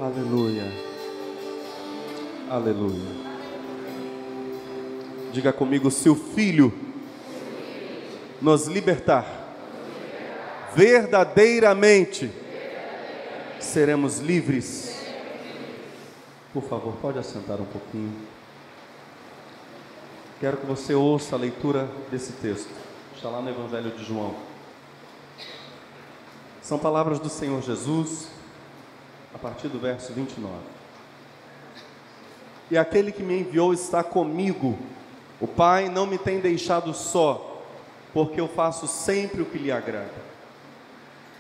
Aleluia. Aleluia. Diga comigo: se o Filho nos libertar, verdadeiramente seremos livres. Por favor, pode assentar um pouquinho. Quero que você ouça a leitura desse texto. Está lá no Evangelho de João. São palavras do Senhor Jesus, a partir do verso 29. E aquele que me enviou está comigo. O Pai não me tem deixado só, porque eu faço sempre o que lhe agrada.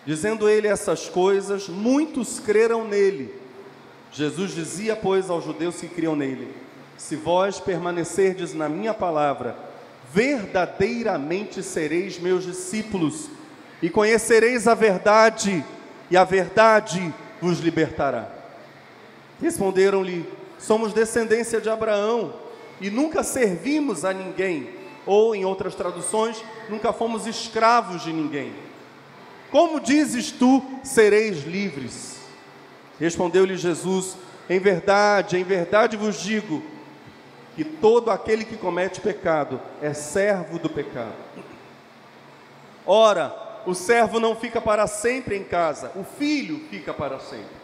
Dizendo ele essas coisas, muitos creram nele. Jesus dizia, pois, aos judeus que criam nele: se vós permanecerdes na minha palavra, verdadeiramente sereis meus discípulos, e conhecereis a verdade, e a verdade vos libertará. Responderam-lhe: somos descendência de Abraão, e nunca servimos a ninguém, ou, em outras traduções, nunca fomos escravos de ninguém. Como dizes tu, sereis livres? Respondeu-lhe Jesus: em verdade vos digo, que todo aquele que comete pecado é servo do pecado. Ora, o servo não fica para sempre em casa, o filho fica para sempre.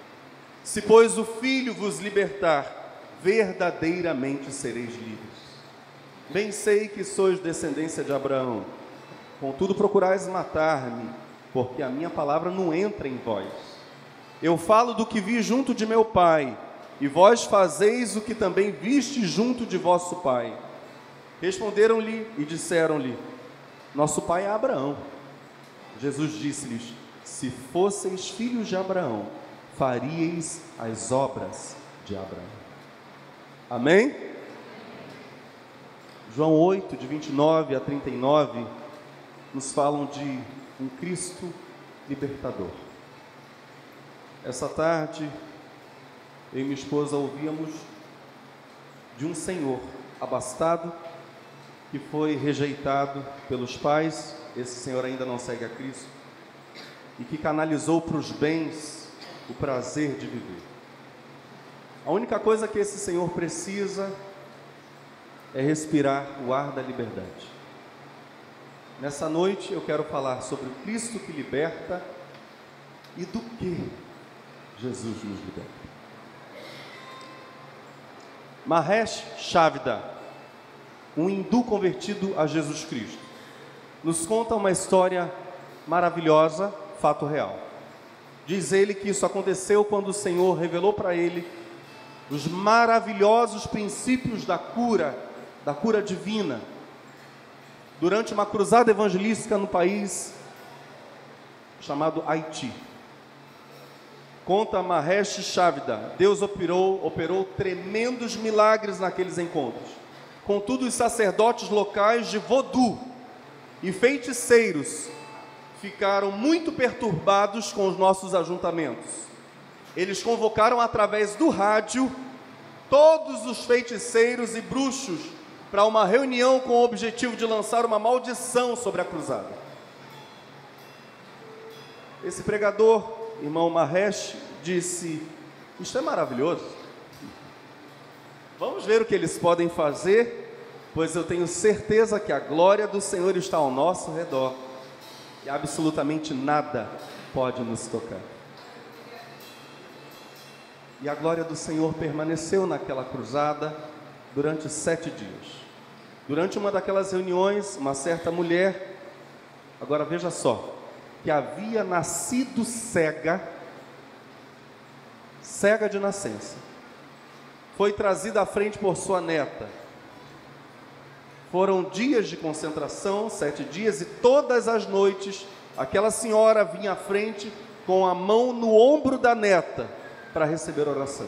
Se, pois, o filho vos libertar, verdadeiramente sereis livres. Bem sei que sois descendência de Abraão, contudo procurais matar-me, porque a minha palavra não entra em vós. Eu falo do que vi junto de meu pai, e vós fazeis o que também viste junto de vosso pai. Responderam-lhe e disseram-lhe: nosso pai é Abraão. Jesus disse-lhes: se fosseis filhos de Abraão, faríeis as obras de Abraão. Amém? João 8, de 29 a 39, nos falam de um Cristo libertador. Essa tarde, eu e minha esposa ouvíamos de um senhor abastado, que foi rejeitado pelos pais. Esse senhor ainda não segue a Cristo, e que canalizou para os bens o prazer de viver. A única coisa que esse senhor precisa é respirar o ar da liberdade. Nessa noite eu quero falar sobre o Cristo que liberta e do que Jesus nos liberta. Mahesh Chavda, um hindu convertido a Jesus Cristo, nos conta uma história maravilhosa, fato real. Diz ele que isso aconteceu quando o Senhor revelou para ele os maravilhosos princípios da cura divina, durante uma cruzada evangelística no país chamado Haiti. Conta Mahesh Chavda, Deus operou tremendos milagres naqueles encontros. Contudo, os sacerdotes locais de Vodou e feiticeiros ficaram muito perturbados com os nossos ajuntamentos. Eles convocaram através do rádio todos os feiticeiros e bruxos para uma reunião com o objetivo de lançar uma maldição sobre a cruzada. Esse pregador, irmão Mahesh, disse: isto é maravilhoso, vamos ver o que eles podem fazer, pois eu tenho certeza que a glória do Senhor está ao nosso redor, e absolutamente nada pode nos tocar. E a glória do Senhor permaneceu naquela cruzada durante 7 dias. Durante uma daquelas reuniões, uma certa mulher, agora veja só, que havia nascido cega de nascença, foi trazida à frente por sua neta. Foram dias de concentração, 7 dias, e todas as noites aquela senhora vinha à frente com a mão no ombro da neta para receber oração.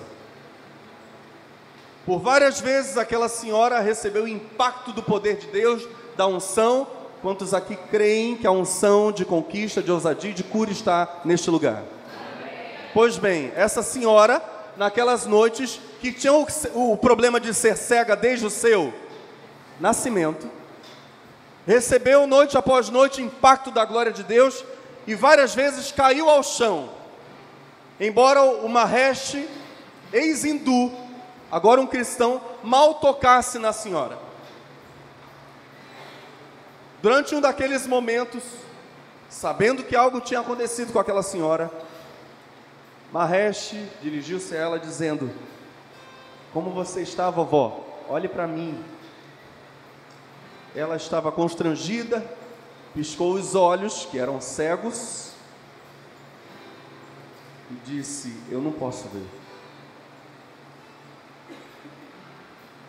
Por várias vezes aquela senhora recebeu o impacto do poder de Deus, da unção. Quantos aqui creem que a unção de conquista, de ousadia e de cura está neste lugar? Pois bem, essa senhora, naquelas noites, que tinha o problema de ser cega desde o seu nascimento, recebeu noite após noite o impacto da glória de Deus, e várias vezes caiu ao chão. Embora o Mahesh ex-hindu, agora um cristão, mal tocasse na senhora. Durante um daqueles momentos, sabendo que algo tinha acontecido com aquela senhora, Mahesh dirigiu-se a ela dizendo: como você está, vovó? Olhe para mim. Ela estava constrangida, piscou os olhos, que eram cegos, e disse: eu não posso ver.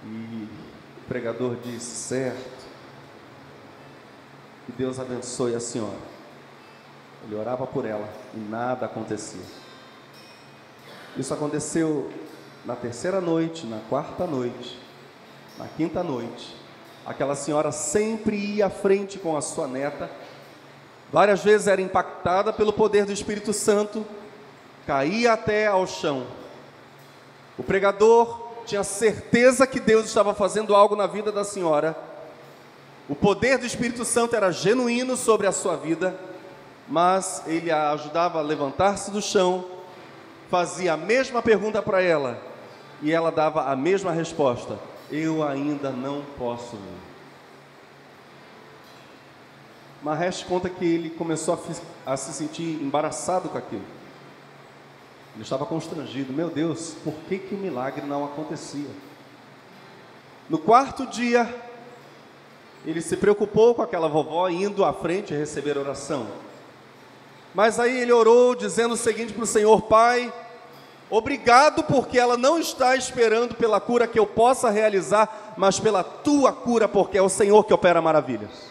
E o pregador disse: certo, que Deus abençoe a senhora. Ele orava por ela e nada acontecia. Isso aconteceu na terceira noite, na quarta noite, na quinta noite. Aquela senhora sempre ia à frente com a sua neta. Várias vezes era impactada pelo poder do Espírito Santo, caía até ao chão. O pregador tinha certeza que Deus estava fazendo algo na vida da senhora. O poder do Espírito Santo era genuíno sobre a sua vida, mas ele a ajudava a levantar-se do chão, fazia a mesma pergunta para ela, e ela dava a mesma resposta: eu ainda não posso ver. Mahesh conta que ele começou a se sentir embaraçado com aquilo. Ele estava constrangido. Meu Deus, por que o milagre não acontecia? No quarto dia, ele se preocupou com aquela vovó indo à frente receber oração. Mas aí ele orou dizendo o seguinte para o Senhor: Pai, obrigado porque ela não está esperando pela cura que eu possa realizar, mas pela tua cura, porque é o Senhor que opera maravilhas.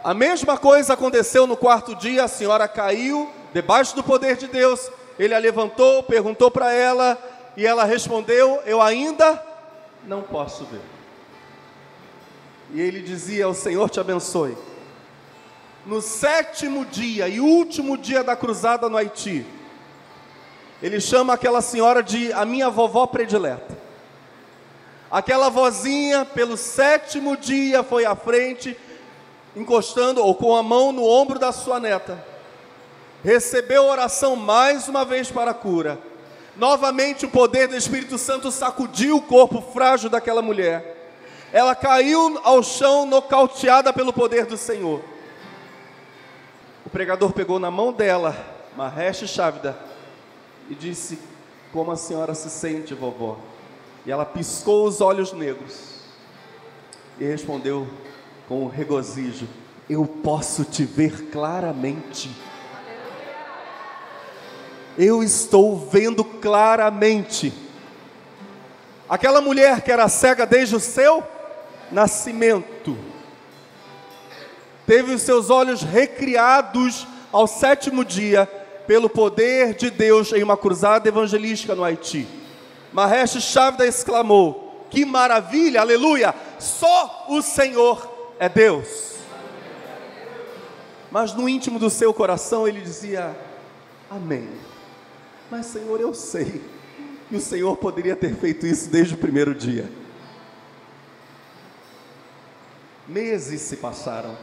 A mesma coisa aconteceu no quarto dia. A senhora caiu debaixo do poder de Deus. Ele a levantou, perguntou para ela, e ela respondeu: eu ainda não posso ver. E ele dizia: o Senhor te abençoe. No sétimo dia e último dia da cruzada no Haiti, ele chama aquela senhora de a minha vovó predileta. Aquela vozinha, pelo sétimo dia, foi à frente, encostando ou com a mão no ombro da sua neta. Recebeu oração mais uma vez para a cura. Novamente o poder do Espírito Santo sacudiu o corpo frágil daquela mulher. Ela caiu ao chão nocauteada pelo poder do Senhor. O pregador pegou na mão dela, Mahesh Chavda, e disse: como a senhora se sente, vovó? E ela piscou os olhos negros e respondeu com regozijo: eu posso te ver claramente. Eu estou vendo claramente. Aquela mulher que era cega desde o seu nascimento, teve os seus olhos recriados ao sétimo dia, pelo poder de Deus, em uma cruzada evangelística no Haiti. Mahesh Chavda exclamou: que maravilha, aleluia, só o Senhor é Deus. Mas no íntimo do seu coração ele dizia: amém, mas Senhor, eu sei que o Senhor poderia ter feito isso desde o primeiro dia. Meses se passaram.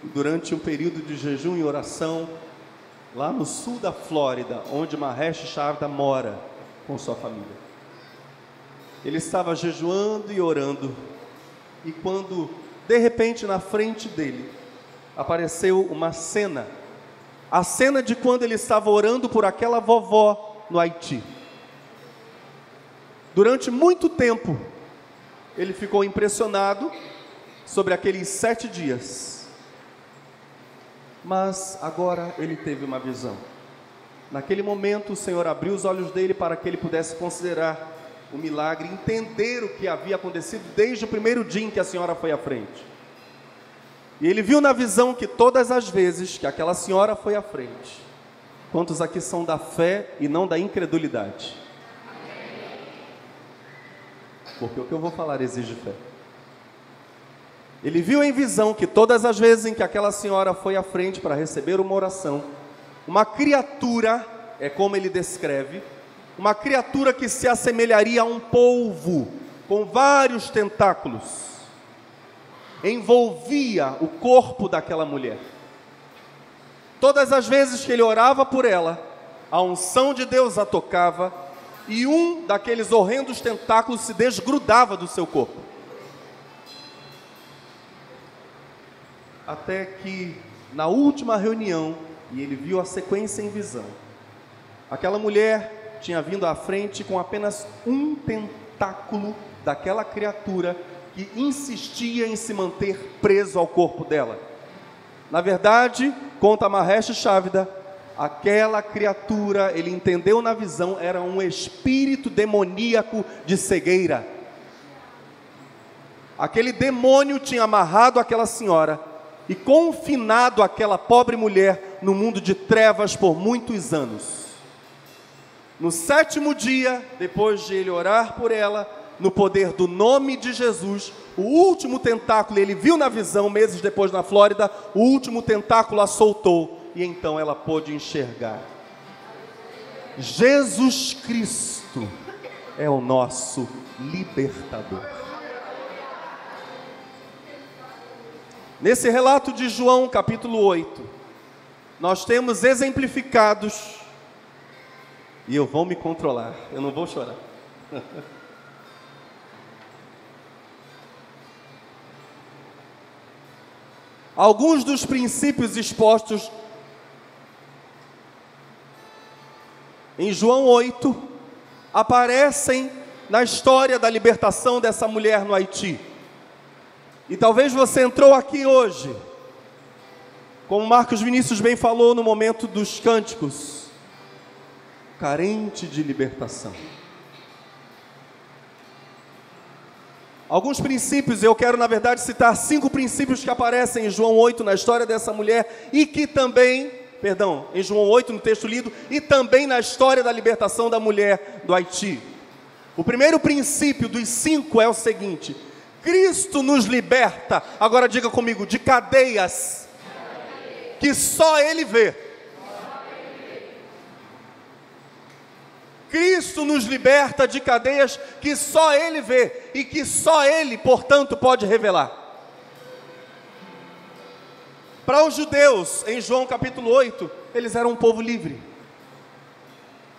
Durante um período de jejum e oração, lá no sul da Flórida, onde Mahesh Chavda mora com sua família, ele estava jejuando e orando, e quando de repente na frente dele apareceu uma cena, a cena de quando ele estava orando por aquela vovó no Haiti. Durante muito tempo ele ficou impressionado sobre aqueles 7 dias. Mas agora ele teve uma visão. Naquele momento o Senhor abriu os olhos dele para que ele pudesse considerar o milagre, entender o que havia acontecido desde o primeiro dia em que a senhora foi à frente. E ele viu na visão que todas as vezes que aquela senhora foi à frente, quantos aqui são da fé e não da incredulidade? Porque o que eu vou falar exige fé. Ele viu em visão que todas as vezes em que aquela senhora foi à frente para receber uma oração, uma criatura, é como ele descreve, uma criatura que se assemelharia a um polvo, com vários tentáculos, envolvia o corpo daquela mulher. Todas as vezes que ele orava por ela, a unção de Deus a tocava e um daqueles horrendos tentáculos se desgrudava do seu corpo. Até que, na última reunião, e ele viu a sequência em visão, aquela mulher tinha vindo à frente com apenas um tentáculo daquela criatura que insistia em se manter preso ao corpo dela. Na verdade, conta Mahesh Chavda, aquela criatura, ele entendeu na visão, era um espírito demoníaco de cegueira. Aquele demônio tinha amarrado aquela senhora e confinado aquela pobre mulher no mundo de trevas por muitos anos. No 7º dia, depois de ele orar por ela, no poder do nome de Jesus, o último tentáculo, ele viu na visão, meses depois na Flórida, o último tentáculo a soltou, e então ela pôde enxergar. Jesus Cristo é o nosso libertador. Nesse relato de João, capítulo 8, nós temos exemplificados, e eu vou me controlar, eu não vou chorar. Alguns dos princípios expostos em João 8 aparecem na história da libertação dessa mulher no Haiti. E talvez você entrou aqui hoje, como Marcos Vinícius bem falou no momento dos cânticos, carente de libertação. Alguns princípios, eu quero na verdade citar 5 princípios que aparecem em João 8 na história dessa mulher e que também, em João 8 no texto lido, e também na história da libertação da mulher do Haiti. O primeiro princípio dos 5 é o seguinte: Cristo nos liberta, agora diga comigo, de cadeias que só Ele vê. Cristo nos liberta de cadeias que só Ele vê e que só Ele, portanto, pode revelar. Para os judeus, em João capítulo 8, eles eram um povo livre.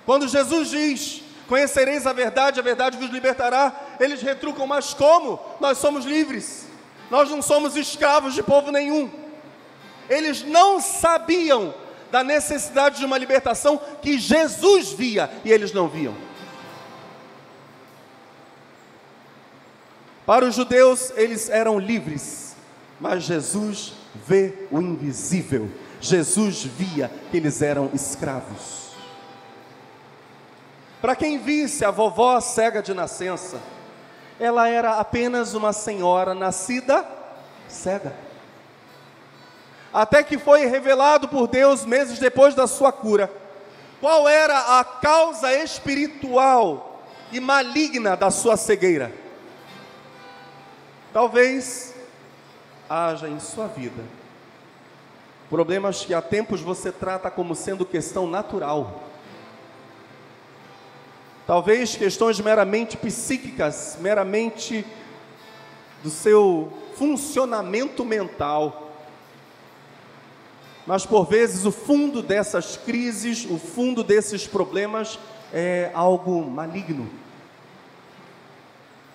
Quando Jesus diz, conhecereis a verdade vos libertará, eles retrucam, mas como? Nós somos livres, nós não somos escravos de povo nenhum. Eles não sabiam da necessidade de uma libertação que Jesus via e eles não viam. Para os judeus, eles eram livres, mas Jesus vê o invisível. Jesus via que eles eram escravos. Para quem visse a vovó cega de nascença, ela era apenas uma senhora nascida cega. Até que foi revelado por Deus, meses depois da sua cura, qual era a causa espiritual e maligna da sua cegueira. Talvez haja em sua vida problemas que há tempos você trata como sendo questão natural. Talvez questões meramente psíquicas, meramente do seu funcionamento mental. Mas por vezes o fundo dessas crises, o fundo desses problemas é algo maligno.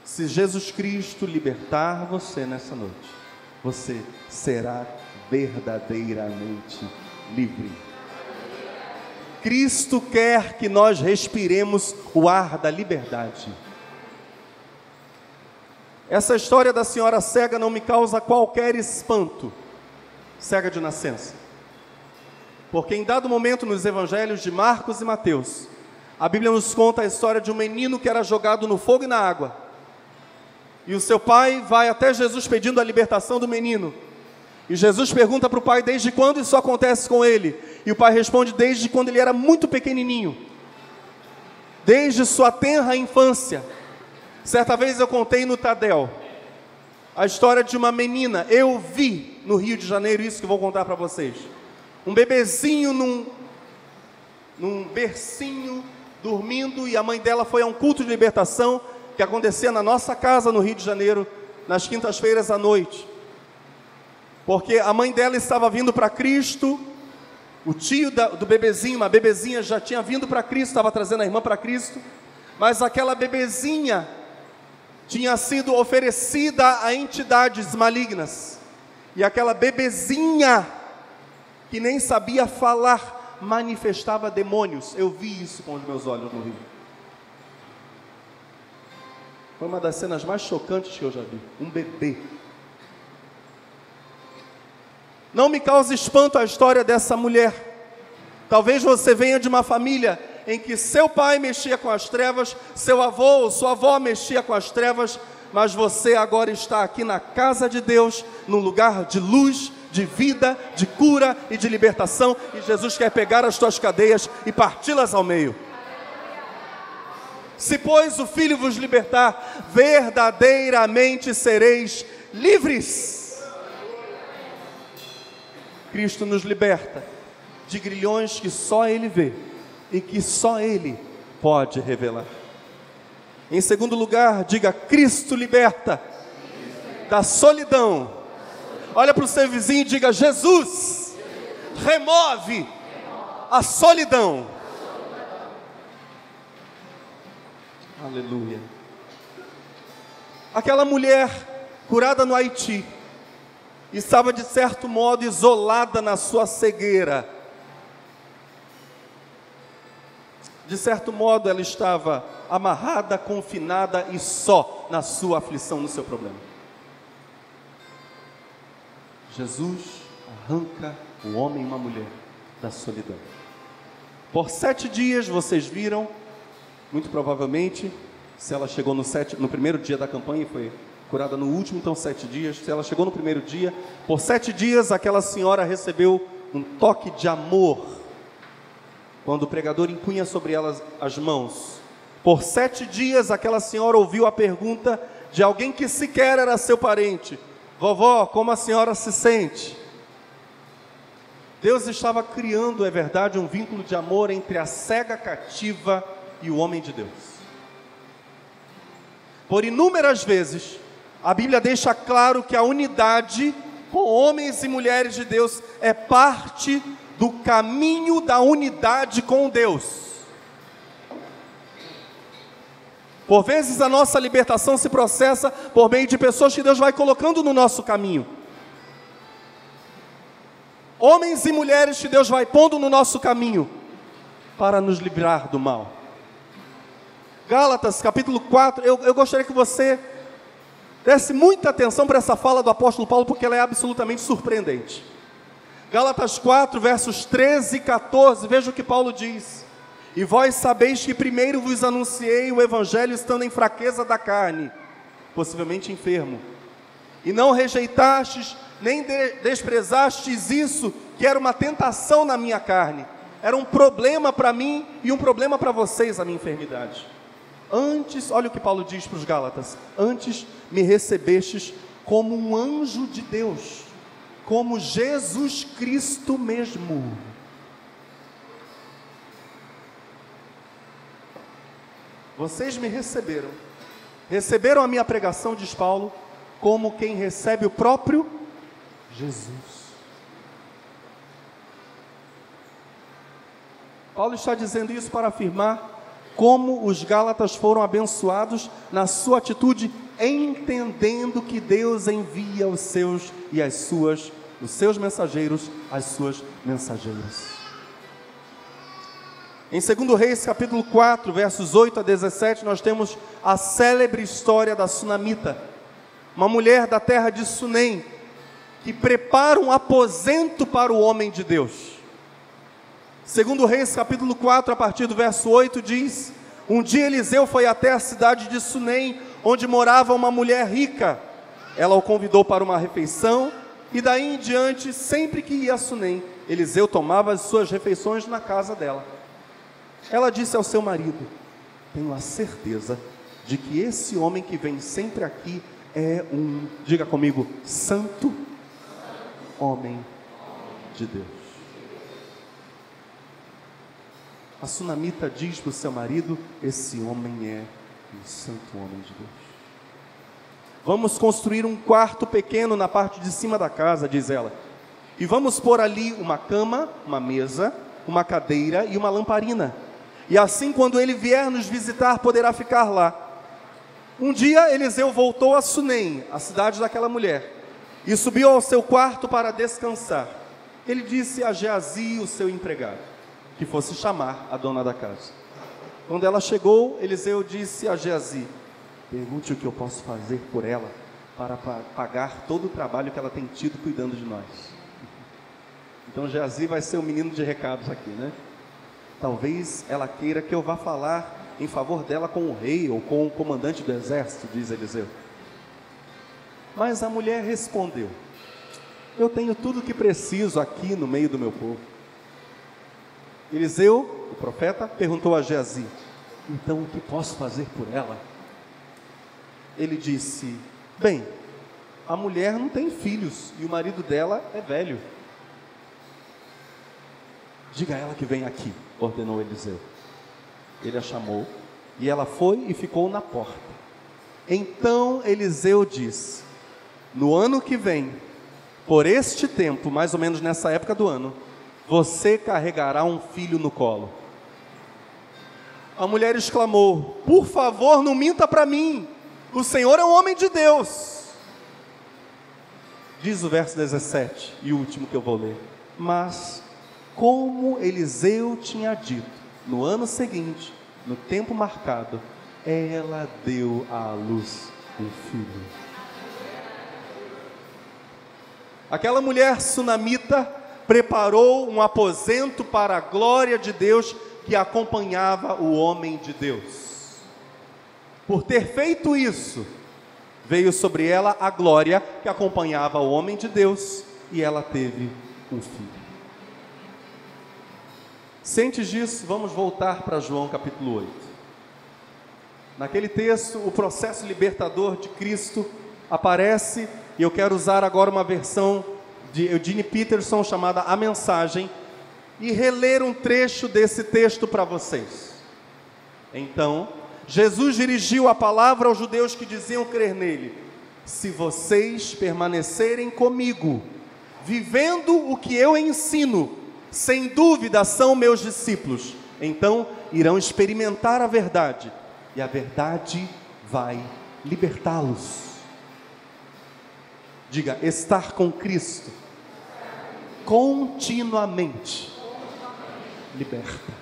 Se Jesus Cristo libertar você nessa noite, você será verdadeiramente livre. Cristo quer que nós respiremos o ar da liberdade. Essa história da senhora cega não me causa qualquer espanto, cega de nascença. Porque em dado momento nos evangelhos de Marcos e Mateus, a Bíblia nos conta a história de um menino que era jogado no fogo e na água. E o seu pai vai até Jesus pedindo a libertação do menino. E Jesus pergunta para o pai desde quando isso acontece com ele. E o pai responde desde quando ele era muito pequenininho. Desde sua tenra infância. Certa vez eu contei no Tadel a história de uma menina. Eu vi no Rio de Janeiro isso que eu vou contar para vocês. Um bebezinho num bercinho, dormindo, e a mãe dela foi a um culto de libertação que acontecia na nossa casa no Rio de Janeiro, nas quintas-feiras à noite. Porque a mãe dela estava vindo para Cristo O tio do bebezinho, uma bebezinha já tinha vindo para Cristo, estava trazendo a irmã para Cristo, mas aquela bebezinha tinha sido oferecida a entidades malignas, e aquela bebezinha, que nem sabia falar, manifestava demônios. Eu vi isso com os meus olhos no Rio. Foi uma das cenas mais chocantes que eu já vi. Um bebê. Não me causa espanto a história dessa mulher. Talvez você venha de uma família em que seu pai mexia com as trevas, seu avô ou sua avó mexia com as trevas, mas você agora está aqui na casa de Deus, num lugar de luz, de vida, de cura e de libertação, e Jesus quer pegar as tuas cadeias e parti-las ao meio. Se, pois, o Filho vos libertar, verdadeiramente sereis livres. Cristo nos liberta de grilhões que só Ele vê e que só Ele pode revelar. Em segundo lugar, diga: Cristo liberta da solidão. Olha para o seu vizinho e diga: Jesus remove a solidão. Aleluia. Aquela mulher curada no Haiti estava de certo modo isolada na sua cegueira. De certo modo ela estava amarrada, confinada e só na sua aflição, no seu problema. Jesus arranca um homem e uma mulher da solidão. Por 7 dias, vocês viram, muito provavelmente, se ela chegou no primeiro dia da campanha e foi curada no último, então 7 dias, se ela chegou no primeiro dia, por 7 dias aquela senhora recebeu um toque de amor, quando o pregador impunha sobre ela as mãos. Por 7 dias aquela senhora ouviu a pergunta de alguém que sequer era seu parente: vovó, como a senhora se sente? Deus estava criando, é verdade, um vínculo de amor entre a cega cativa e o homem de Deus. Por inúmeras vezes, a Bíblia deixa claro que a unidade com homens e mulheres de Deus é parte do caminho da unidade com Deus. Por vezes a nossa libertação se processa por meio de pessoas que Deus vai colocando no nosso caminho. Homens e mulheres que Deus vai pondo no nosso caminho para nos livrar do mal. Gálatas capítulo 4, eu gostaria que você desse muita atenção para essa fala do apóstolo Paulo, porque ela é absolutamente surpreendente. Gálatas 4, versos 13 e 14, veja o que Paulo diz: e vós sabeis que primeiro vos anunciei o evangelho estando em fraqueza da carne, possivelmente enfermo, e não rejeitastes, nem desprezastes isso, que era uma tentação na minha carne, era um problema para mim e um problema para vocês, a minha enfermidade. Antes, olha o que Paulo diz para os Gálatas: antes me recebestes como um anjo de Deus, como Jesus Cristo mesmo. Vocês me receberam a minha pregação, diz Paulo, como quem recebe o próprio Jesus. Paulo está dizendo isso para afirmar como os Gálatas foram abençoados na sua atitude, entendendo que Deus envia os seus mensageiros, as suas mensageiras. Em 2 Reis, capítulo 4, versos 8 a 17, nós temos a célebre história da Sunamita, uma mulher da terra de Sunem, que prepara um aposento para o homem de Deus. 2 Reis, capítulo 4, a partir do verso 8, diz: um dia Eliseu foi até a cidade de Sunem, onde morava uma mulher rica. Ela o convidou para uma refeição, e daí em diante, sempre que ia a Sunem, Eliseu tomava as suas refeições na casa dela. Ela disse ao seu marido: tenho a certeza de que esse homem que vem sempre aqui é um, diga comigo, santo homem de Deus. A Sunamita diz para o seu marido: esse homem é um santo homem de Deus. Vamos construir um quarto pequeno na parte de cima da casa, diz ela. E vamos pôr ali uma cama, uma mesa, uma cadeira e uma lamparina. E assim, quando ele vier nos visitar, poderá ficar lá. Um dia, Eliseu voltou a Sunem, a cidade daquela mulher, e subiu ao seu quarto para descansar. Ele disse a Geazi, o seu empregado, que fosse chamar a dona da casa. Quando ela chegou, Eliseu disse a Geazi: pergunte o que eu posso fazer por ela para pagar todo o trabalho que ela tem tido cuidando de nós. Então Geazi vai ser o menino de recados aqui, né? Talvez ela queira que eu vá falar em favor dela com o rei ou com o comandante do exército, diz Eliseu. Mas a mulher respondeu: eu tenho tudo o que preciso aqui no meio do meu povo. Eliseu, o profeta, perguntou a Geazi: então o que posso fazer por ela? Ele disse: bem, a mulher não tem filhos e o marido dela é velho. Diga a ela que vem aqui, ordenou Eliseu. Ele a chamou e ela foi e ficou na porta. Então Eliseu disse: no ano que vem, por este tempo, mais ou menos nessa época do ano, você carregará um filho no colo. A mulher exclamou: por favor, não minta para mim, o Senhor é um homem de Deus. Diz o verso 17, e o último que eu vou ler: mas, como Eliseu tinha dito, no ano seguinte, no tempo marcado, ela deu à luz um filho. Aquela mulher sunamita preparou um aposento para a glória de Deus que acompanhava o homem de Deus. Por ter feito isso, veio sobre ela a glória que acompanhava o homem de Deus e ela teve um filho. Cientes disso, vamos voltar para João capítulo 8. Naquele texto, o processo libertador de Cristo aparece, e eu quero usar agora uma versão de Eugene Peterson chamada A Mensagem, e reler um trecho desse texto para vocês. Então, Jesus dirigiu a palavra aos judeus que diziam crer nele: se vocês permanecerem comigo, vivendo o que eu ensino, sem dúvida são meus discípulos, então irão experimentar a verdade, e a verdade vai libertá-los. Diga: estar com Cristo continuamente liberta.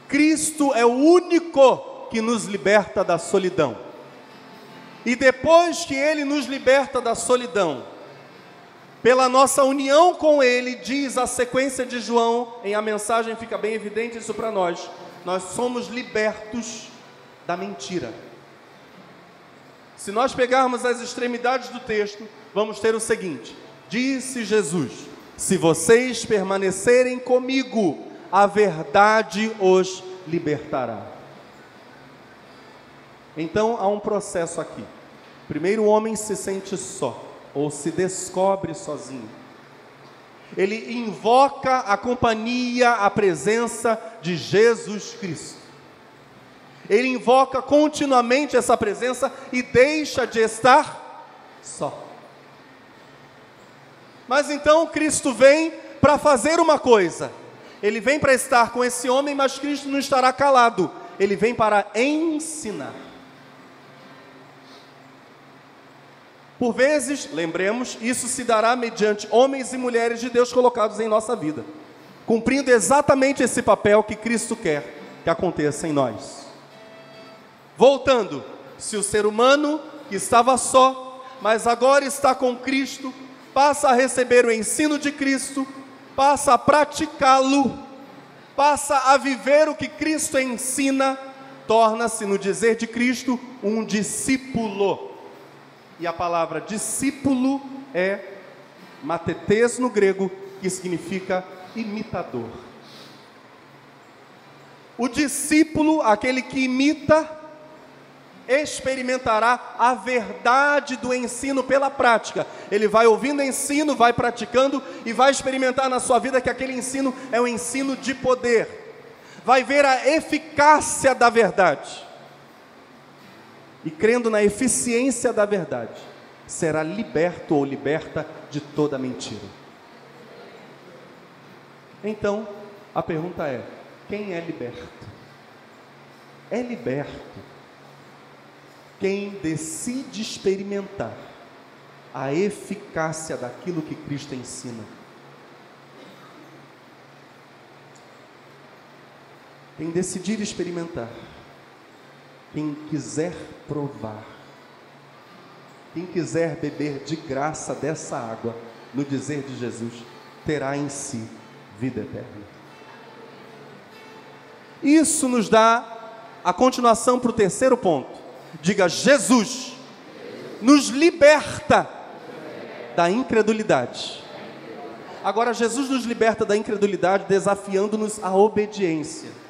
Cristo é o único que nos liberta da solidão. E depois que Ele nos liberta da solidão, pela nossa união com Ele, diz a sequência de João, em A Mensagem fica bem evidente isso para nós, nós somos libertos da mentira. Se nós pegarmos as extremidades do texto, vamos ter o seguinte: disse Jesus: se vocês permanecerem comigo, a verdade os libertará. Então há um processo aqui. Primeiro, o homem se sente só, ou se descobre sozinho. Ele invoca a companhia, a presença de Jesus Cristo. Ele invoca continuamente essa presença e deixa de estar só. Mas então Cristo vem para fazer uma coisa. Ele vem para estar com esse homem, mas Cristo não estará calado. Ele vem para ensinar. Por vezes, lembremos, isso se dará mediante homens e mulheres de Deus colocados em nossa vida, cumprindo exatamente esse papel que Cristo quer que aconteça em nós. Voltando, se o ser humano que estava só, mas agora está com Cristo, passa a receber o ensino de Cristo, passa a praticá-lo, passa a viver o que Cristo ensina, torna-se, no dizer de Cristo, um discípulo. E a palavra discípulo é matetes no grego, que significa imitador. O discípulo, aquele que imita, experimentará a verdade do ensino pela prática. Ele vai ouvindo ensino, vai praticando e vai experimentar na sua vida que aquele ensino é um ensino de poder. Vai ver a eficácia da verdade. E crendo na eficiência da verdade, será liberto ou liberta de toda mentira. Então, a pergunta é: quem é liberto? É liberto quem decide experimentar a eficácia daquilo que Cristo ensina. Quem decidir experimentar, quem quiser provar, quem quiser beber de graça dessa água, no dizer de Jesus, terá em si vida eterna. Isso nos dá a continuação para o terceiro ponto. Diga: Jesus nos liberta da incredulidade. Agora, Jesus nos liberta da incredulidade, desafiando-nos à obediência.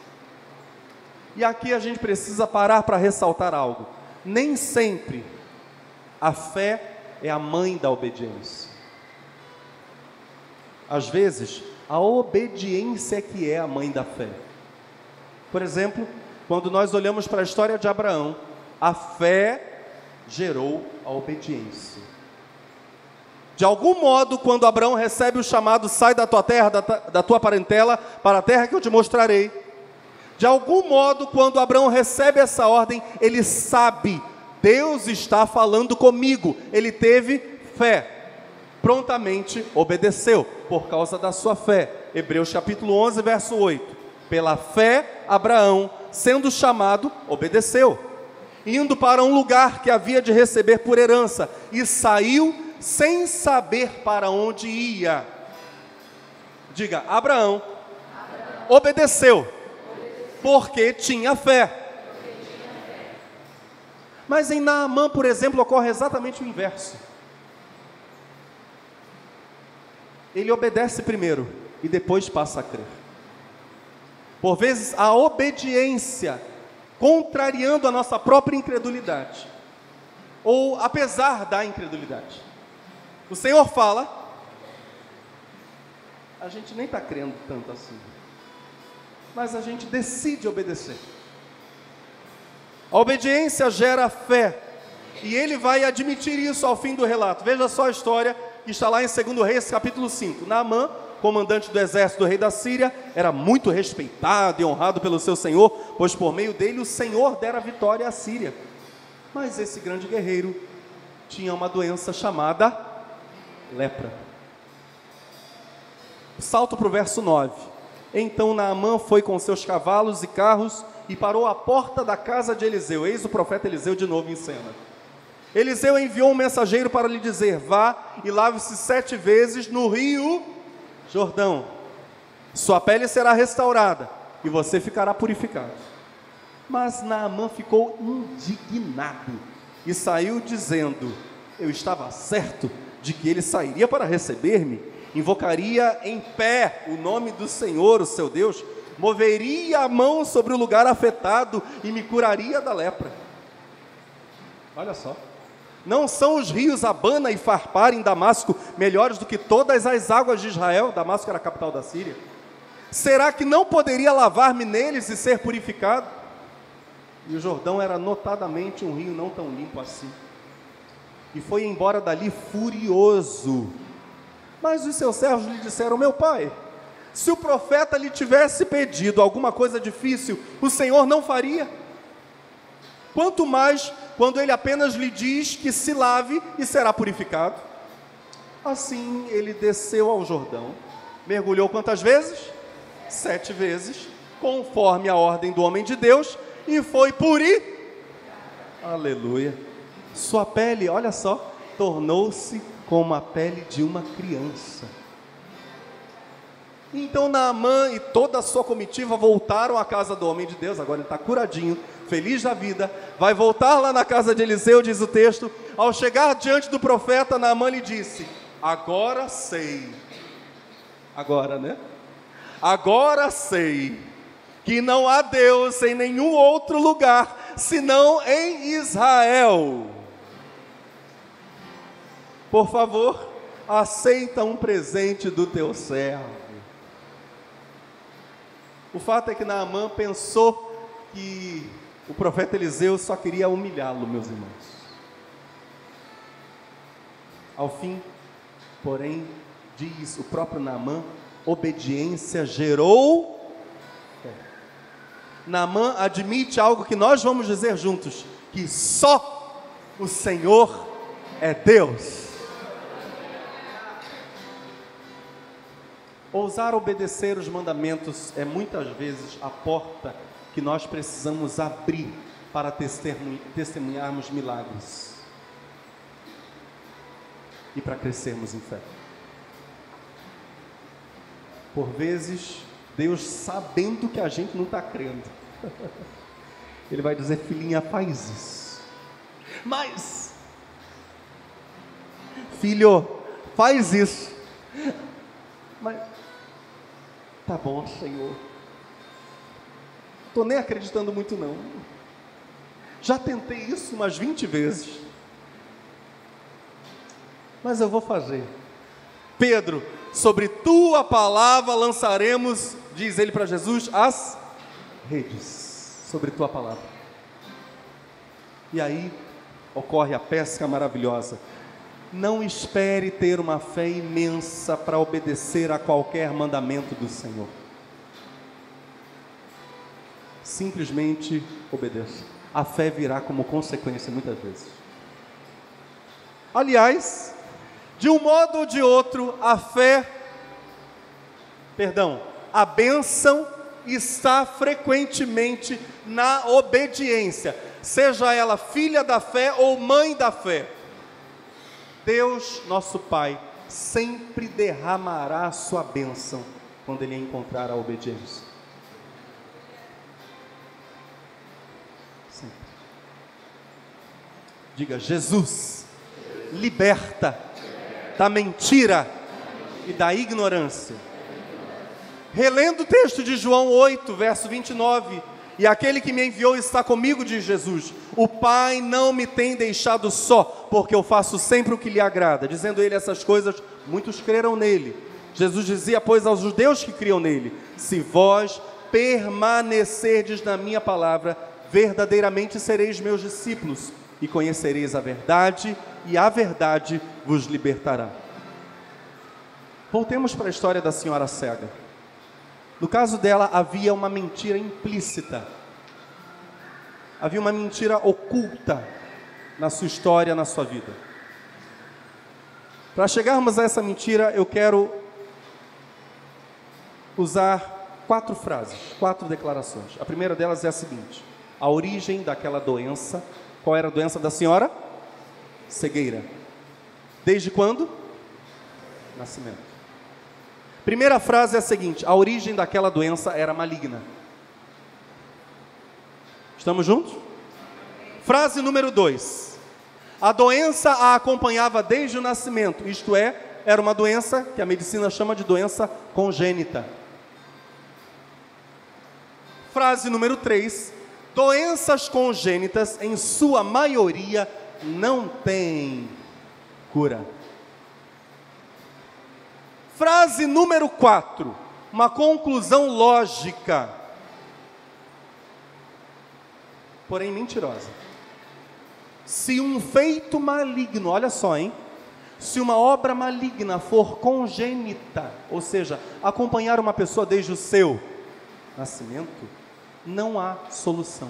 E aqui a gente precisa parar para ressaltar algo. Nem sempre a fé é a mãe da obediência. Às vezes, a obediência é que é a mãe da fé. Por exemplo, quando nós olhamos para a história de Abraão, a fé gerou a obediência. De algum modo, quando Abraão recebe o chamado: sai da tua terra, da tua parentela, para a terra que eu te mostrarei. De algum modo, quando Abraão recebe essa ordem, ele sabe: Deus está falando comigo. Ele teve fé, prontamente obedeceu, por causa da sua fé. Hebreus capítulo 11, verso 8. Pela fé, Abraão, sendo chamado, obedeceu, indo para um lugar que havia de receber por herança, e saiu sem saber para onde ia. Diga: Abraão obedeceu, porque tinha fé. Mas em Naamã, por exemplo, ocorre exatamente o inverso. Ele obedece primeiro e depois passa a crer. Por vezes, a obediência, contrariando a nossa própria incredulidade, ou apesar da incredulidade. O Senhor fala, a gente nem está crendo tanto assim, mas a gente decide obedecer. A obediência gera fé, e ele vai admitir isso ao fim do relato. Veja só a história que está lá em 2 Reis, capítulo 5. Naamã, comandante do exército do rei da Síria, era muito respeitado e honrado pelo seu senhor, pois por meio dele o Senhor dera vitória à Síria. Mas esse grande guerreiro tinha uma doença chamada lepra. Salto para o verso 9. Então Naamã foi com seus cavalos e carros e parou à porta da casa de Eliseu. Eis o profeta Eliseu de novo em cena. Eliseu enviou um mensageiro para lhe dizer: vá e lave-se 7 vezes no rio Jordão. Sua pele será restaurada e você ficará purificado. Mas Naamã ficou indignado e saiu dizendo: eu estava certo de que ele sairia para receber-me, invocaria em pé o nome do Senhor, o seu Deus, moveria a mão sobre o lugar afetado e me curaria da lepra. Olha só. Não são os rios Abana e Farpar em Damasco melhores do que todas as águas de Israel? Damasco era a capital da Síria. Será que não poderia lavar-me neles e ser purificado? E o Jordão era notadamente um rio não tão limpo assim. E foi embora dali furioso. Mas os seus servos lhe disseram: meu pai, se o profeta lhe tivesse pedido alguma coisa difícil, o Senhor não faria? Quanto mais quando ele apenas lhe diz que se lave e será purificado. Assim ele desceu ao Jordão, mergulhou quantas vezes? 7 vezes, conforme a ordem do homem de Deus, e foi aleluia. Sua pele, olha só, tornou-se como a pele de uma criança. Então Naamã e toda a sua comitiva voltaram à casa do homem de Deus. Agora ele está curadinho, feliz da vida, vai voltar lá na casa de Eliseu, diz o texto. Ao chegar diante do profeta, Naamã lhe disse: agora sei, agora sei que não há Deus em nenhum outro lugar, senão em Israel. Por favor, aceita um presente do teu servo. O fato é que Naamã pensou que o profeta Eliseu só queria humilhá-lo, meus irmãos. Ao fim, porém, diz o próprio Naamã, obediência gerou fé. Naamã admite algo que nós vamos dizer juntos, que só o Senhor é Deus. Ousar obedecer os mandamentos é muitas vezes a porta que nós precisamos abrir para testemunharmos milagres e para crescermos em fé. Por vezes, Deus, sabendo que a gente não está crendo, Ele vai dizer: filhinha, faz isso. Mas, filho, faz isso. Mas, tá bom, Senhor. Estou nem acreditando muito não. Já tentei isso umas 20 vezes. Mas eu vou fazer. Pedro, sobre tua palavra lançaremos, diz ele para Jesus, as redes. Sobre tua palavra. E aí ocorre a pesca maravilhosa. Não espere ter uma fé imensa para obedecer a qualquer mandamento do Senhor. Simplesmente obedeça. A fé virá como consequência muitas vezes. Aliás, de um modo ou de outro, a bênção está frequentemente na obediência, seja ela filha da fé ou mãe da fé. Deus, nosso Pai, sempre derramará a sua bênção quando Ele encontrar a obediência. Sempre. Diga: Jesus, liberta da mentira e da ignorância. Relendo o texto de João 8, verso 29, e aquele que me enviou está comigo, diz Jesus. O Pai não me tem deixado só, porque eu faço sempre o que lhe agrada. Dizendo ele essas coisas, muitos creram nele. Jesus dizia, pois, aos judeus que criam nele: se vós permanecerdes na minha palavra, verdadeiramente sereis meus discípulos, e conhecereis a verdade, e a verdade vos libertará. Voltemos para a história da senhora cega. No caso dela, havia uma mentira implícita. Havia uma mentira oculta na sua história, na sua vida. Para chegarmos a essa mentira, eu quero usar 4 frases, 4 declarações. A primeira delas é a seguinte: a origem daquela doença. Qual era a doença da senhora? Cegueira. Desde quando? Nascimento. Primeira frase é a seguinte: a origem daquela doença era maligna. Estamos juntos? Frase número 2: a doença a acompanhava desde o nascimento, isto é, era uma doença que a medicina chama de doença congênita. Frase número 3: doenças congênitas, em sua maioria, não têm cura. Frase número 4, uma conclusão lógica, porém mentirosa. Se um feito maligno, olha só, se uma obra maligna for congênita, ou seja, acompanhar uma pessoa desde o seu nascimento, não há solução.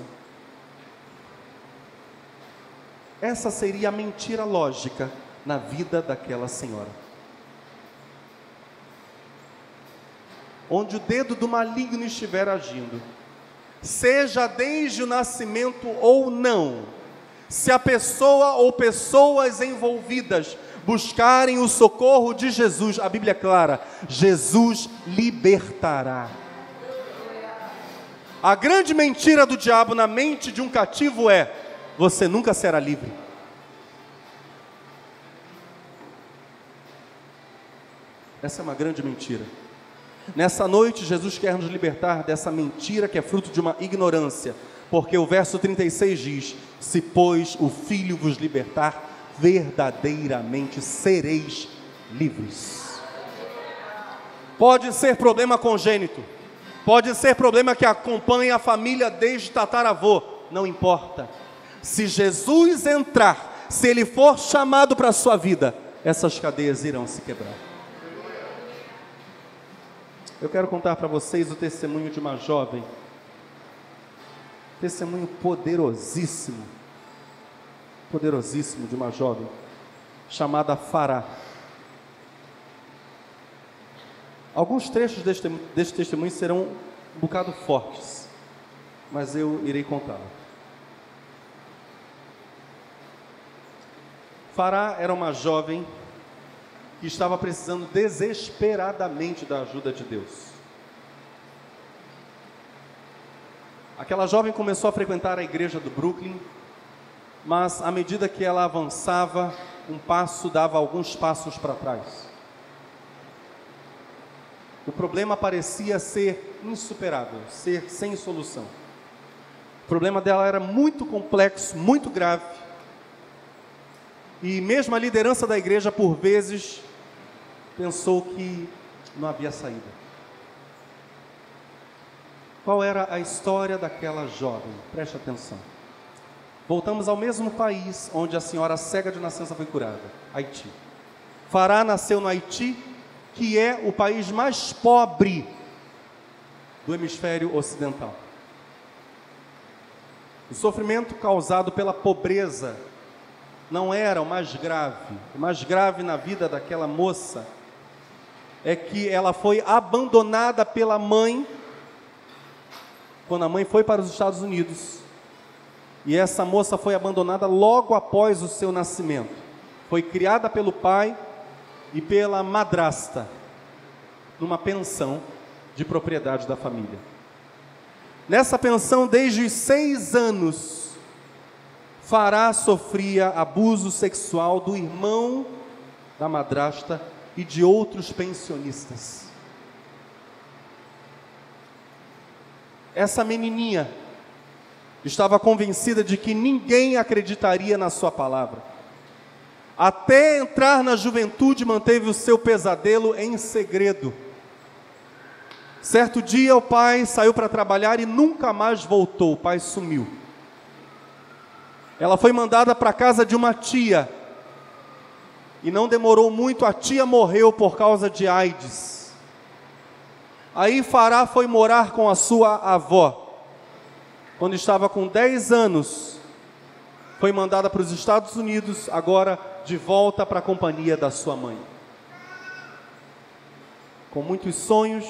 Essa seria a mentira lógica na vida daquela senhora. Onde o dedo do maligno estiver agindo, seja desde o nascimento ou não, se a pessoa ou pessoas envolvidas buscarem o socorro de Jesus, a Bíblia é clara, Jesus libertará. A grande mentira do diabo na mente de um cativo é: você nunca será livre. Essa é uma grande mentira. Nessa noite, Jesus quer nos libertar dessa mentira que é fruto de uma ignorância, porque o verso 36 diz: se pois o Filho vos libertar, verdadeiramente sereis livres. Pode ser problema congênito, pode ser problema que acompanha a família desde tataravô, não importa. Se Jesus entrar, se Ele for chamado para a sua vida, essas cadeias irão se quebrar. Eu quero contar para vocês o testemunho de uma jovem, testemunho poderosíssimo de uma jovem, chamada Fará. Alguns trechos deste testemunho serão um bocado fortes, mas eu irei contá-lo. Fará era uma jovem que estava precisando desesperadamente da ajuda de Deus. Aquela jovem começou a frequentar a igreja do Brooklyn, mas à medida que ela avançava, um passo dava alguns passos para trás. O problema parecia ser insuperável, ser sem solução. O problema dela era muito complexo, muito grave. E mesmo a liderança da igreja, por vezes, pensou que não havia saída. Qual era a história daquela jovem? Preste atenção. Voltamos ao mesmo país onde a senhora cega de nascença foi curada, Haiti. Fará nasceu no Haiti, que é o país mais pobre do hemisfério ocidental. O sofrimento causado pela pobreza não era o mais grave. O mais grave na vida daquela moça é que ela foi abandonada pela mãe quando a mãe foi para os Estados Unidos. E essa moça foi abandonada logo após o seu nascimento. Foi criada pelo pai e pela madrasta, numa pensão de propriedade da família. Nessa pensão, desde os 6 anos, Fará sofria abuso sexual do irmão da madrasta e de outros pensionistas. Essa menininha estava convencida de que ninguém acreditaria na sua palavra. Até entrar na juventude, manteve o seu pesadelo em segredo. Certo dia, o pai saiu para trabalhar e nunca mais voltou. O pai sumiu. Ela foi mandada para a casa de uma tia. E não demorou muito, a tia morreu por causa de AIDS. Aí Fará foi morar com a sua avó. Quando estava com 10 anos, foi mandada para os Estados Unidos, agora de volta para a companhia da sua mãe. Com muitos sonhos,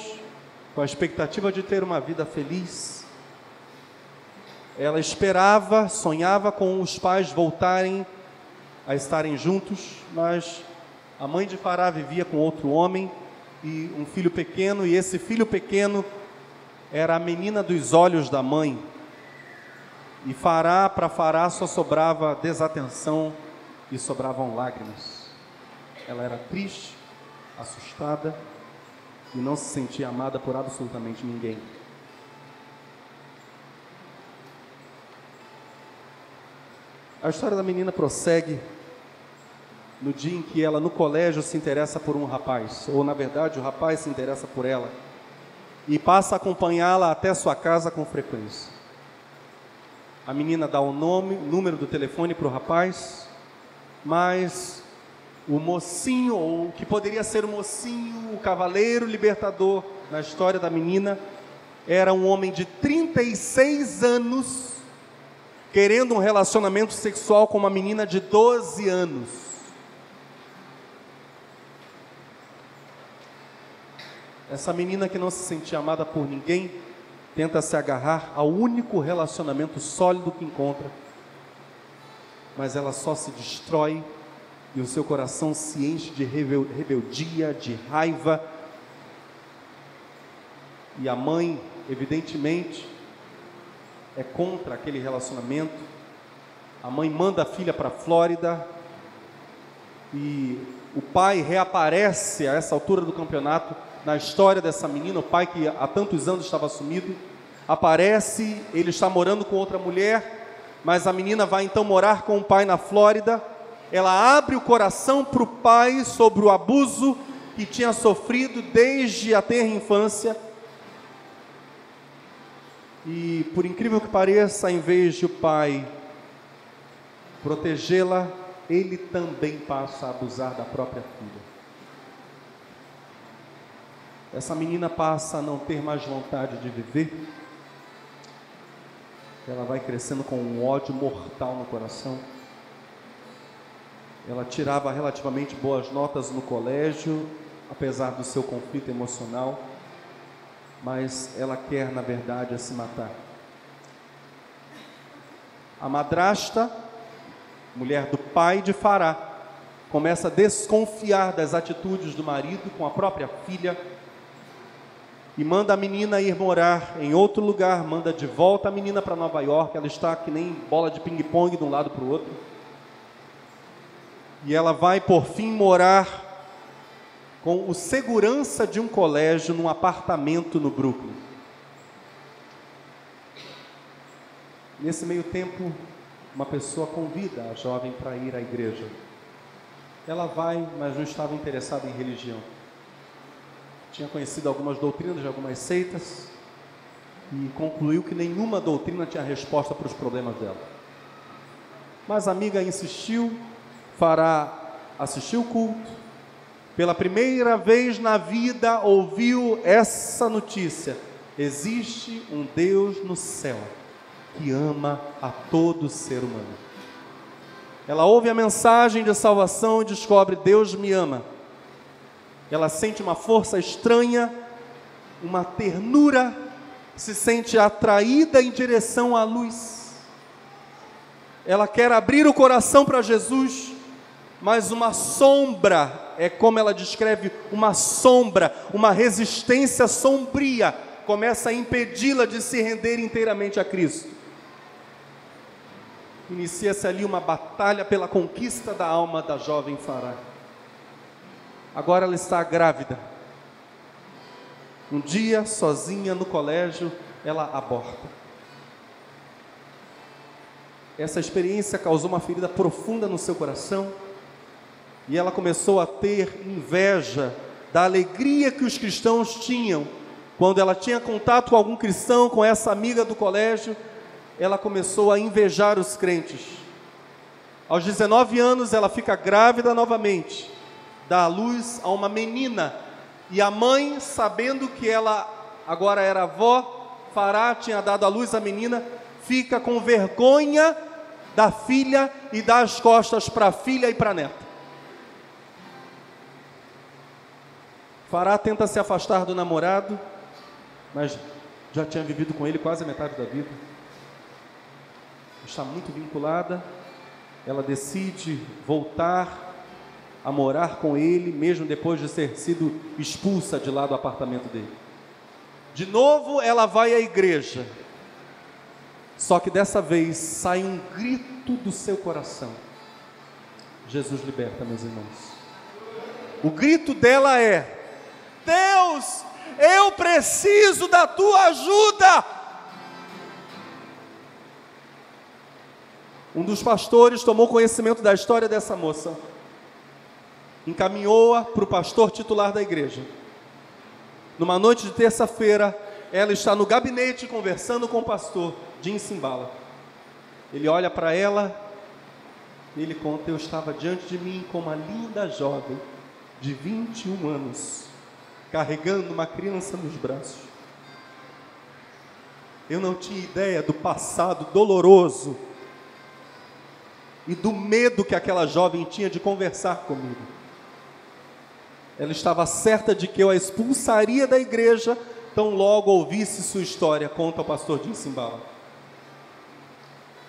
com a expectativa de ter uma vida feliz, ela esperava, sonhava com os pais voltarem a estarem juntos, mas a mãe de Fará vivia com outro homem e um filho pequeno, e esse filho pequeno era a menina dos olhos da mãe. E para Fará só sobrava desatenção e sobravam lágrimas. Ela era triste, assustada e não se sentia amada por absolutamente ninguém. A história da menina prossegue no dia em que ela, no colégio, se interessa por um rapaz, ou na verdade o rapaz se interessa por ela, e passa a acompanhá-la até sua casa com frequência. A menina dá o número do telefone para o rapaz, mas o mocinho, ou o que poderia ser o mocinho, o cavaleiro libertador na história da menina, era um homem de 36 anos, querendo um relacionamento sexual com uma menina de 12 anos. Essa menina que não se sentia amada por ninguém, tenta se agarrar ao único relacionamento sólido que encontra, mas ela só se destrói e o seu coração se enche de rebeldia, de raiva. E a mãe, evidentemente, é contra aquele relacionamento. A mãe manda a filha para a Flórida e o pai reaparece a essa altura do campeonato na história dessa menina. O pai, que há tantos anos estava sumido, aparece. Ele está morando com outra mulher, mas a menina vai então morar com o pai na Flórida. Ela abre o coração para o pai sobre o abuso que tinha sofrido desde a tenra infância. E, por incrível que pareça, em vez de o pai protegê-la, ele também passa a abusar da própria filha. Essa menina passa a não ter mais vontade de viver. Ela vai crescendo com um ódio mortal no coração. Ela tirava relativamente boas notas no colégio, apesar do seu conflito emocional, mas ela quer, na verdade, se matar. A madrasta, mulher do pai de Fará, começa a desconfiar das atitudes do marido com a própria filha e manda a menina ir morar em outro lugar, manda de volta a menina para Nova York. Ela está que nem bola de ping-pong de um lado para o outro. E ela vai, por fim, morar com o segurança de um colégio num apartamento no Brooklyn. Nesse meio tempo, uma pessoa convida a jovem para ir à igreja. Ela vai, mas não estava interessada em religião. Tinha conhecido algumas doutrinas de algumas seitas e concluiu que nenhuma doutrina tinha resposta para os problemas dela. Mas a amiga insistiu. Fará assistiu o culto. Pela primeira vez na vida ouviu essa notícia: existe um Deus no céu que ama a todo ser humano. Ela ouve a mensagem de salvação e descobre: Deus me ama. Ela sente uma força estranha, uma ternura, se sente atraída em direção à luz. Ela quer abrir o coração para Jesus, mas uma sombra, é como ela descreve, uma sombra, uma resistência sombria, começa a impedi-la de se render inteiramente a Cristo. Inicia-se ali uma batalha pela conquista da alma da jovem Fará. Agora ela está grávida. Um dia, sozinha no colégio, ela aborta. Essa experiência causou uma ferida profunda no seu coração, e ela começou a ter inveja da alegria que os cristãos tinham. Quando ela tinha contato com algum cristão, com essa amiga do colégio, ela começou a invejar os crentes. Aos 19 anos, ela fica grávida novamente, dá à luz a uma menina, e a mãe, sabendo que ela agora era avó, Fará tinha dado à luz a menina, fica com vergonha da filha e dá as costas para a filha e para a neta. Fará tenta se afastar do namorado, mas já tinha vivido com ele quase a metade da vida. Está muito vinculada. Ela decide voltar a morar com ele, mesmo depois de ter sido expulsa de lá do apartamento dele. De novo ela vai à igreja, só que dessa vez sai um grito do seu coração. Jesus liberta, meus irmãos. O grito dela é: Deus, eu preciso da tua ajuda. Um dos pastores tomou conhecimento da história dessa moça, encaminhou-a para o pastor titular da igreja. Numa noite de terça-feira, ela está no gabinete conversando com o pastor Jim Cymbala. Ele olha para ela e ele conta: eu estava diante de mim com uma linda jovem de 21 anos, carregando uma criança nos braços. Eu não tinha ideia do passado doloroso e do medo que aquela jovem tinha de conversar comigo. Ela estava certa de que eu a expulsaria da igreja tão logo ouvisse sua história, conta o pastor Jim Cymbala.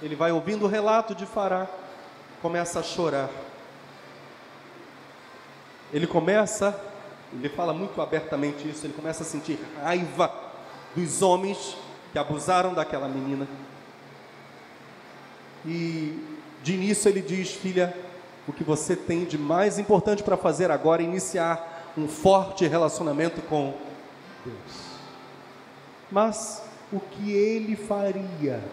Ele vai ouvindo o relato de Fará, começa a chorar. Ele fala muito abertamente isso, ele começa a sentir raiva dos homens que abusaram daquela menina. E de início ele diz: filha, o que você tem de mais importante para fazer agora é iniciar um forte relacionamento com Deus. Mas o que ele faria?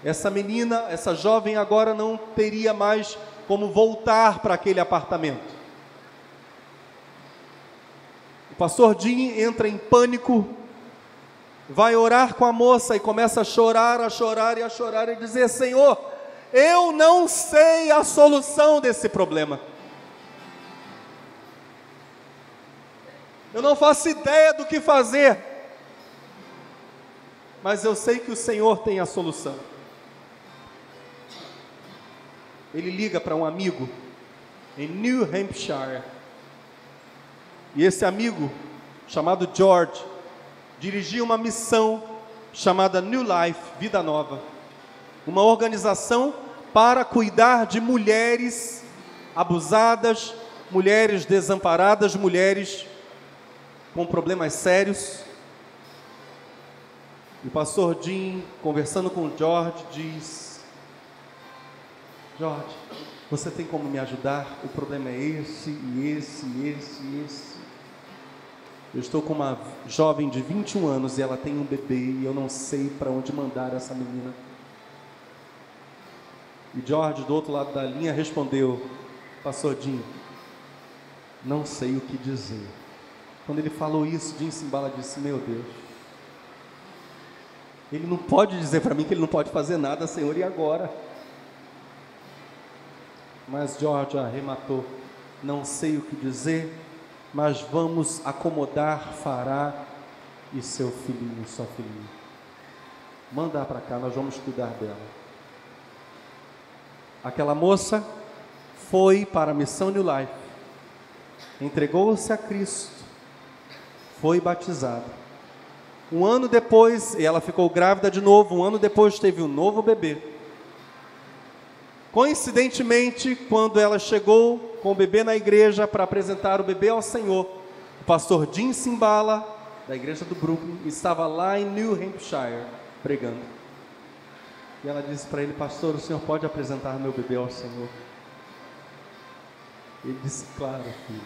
Essa menina, essa jovem agora não teria mais como voltar para aquele apartamento. O pastor Jim entra em pânico, vai orar com a moça e começa a chorar e dizer: Senhor, eu não sei a solução desse problema. Eu não faço ideia do que fazer, mas eu sei que o Senhor tem a solução. Ele liga para um amigo em New Hampshire, e esse amigo, chamado George, dirigia uma missão chamada New Life, Vida Nova, uma organização para cuidar de mulheres abusadas, mulheres desamparadas, mulheres com problemas sérios. E o pastor Jim, conversando com o George, diz: George, você tem como me ajudar? O problema é esse, e esse, e esse, e esse. Eu estou com uma jovem de 21 anos e ela tem um bebê e eu não sei para onde mandar essa menina. E George, do outro lado da linha, respondeu: pastor Jim, não sei o que dizer. Quando ele falou isso, Jim Cymbala disse: meu Deus, ele não pode dizer para mim que ele não pode fazer nada, Senhor, e agora? Mas George arrematou: não sei o que dizer, mas vamos acomodar Fará e seu filhinho, sua filhinha. Manda para cá, nós vamos cuidar dela. Aquela moça foi para a missão New Life, entregou-se a Cristo, foi batizada. Um ano depois, ela ficou grávida de novo. Um ano depois teve um novo bebê. Coincidentemente, quando ela chegou com o bebê na igreja para apresentar o bebê ao Senhor, o pastor Jim Cymbala, da igreja do Brooklyn, estava lá em New Hampshire pregando. E ela disse para ele: pastor, o senhor pode apresentar meu bebê ao Senhor? Ele disse: claro, filho.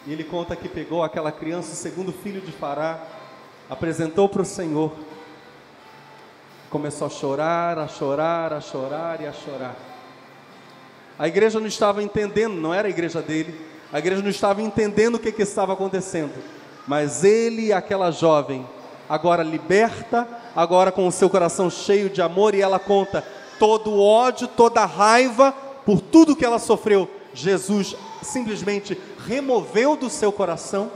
E ele conta que pegou aquela criança, o segundo filho de Fará, apresentou para o Senhor, começou a chorar, a chorar, a chorar e a chorar. A igreja não estava entendendo, não era a igreja dele, a igreja não estava entendendo o que estava acontecendo, mas ele e aquela jovem, agora liberta, agora com o seu coração cheio de amor, e ela conta todo o ódio, toda a raiva por tudo que ela sofreu, Jesus simplesmente removeu do seu coração.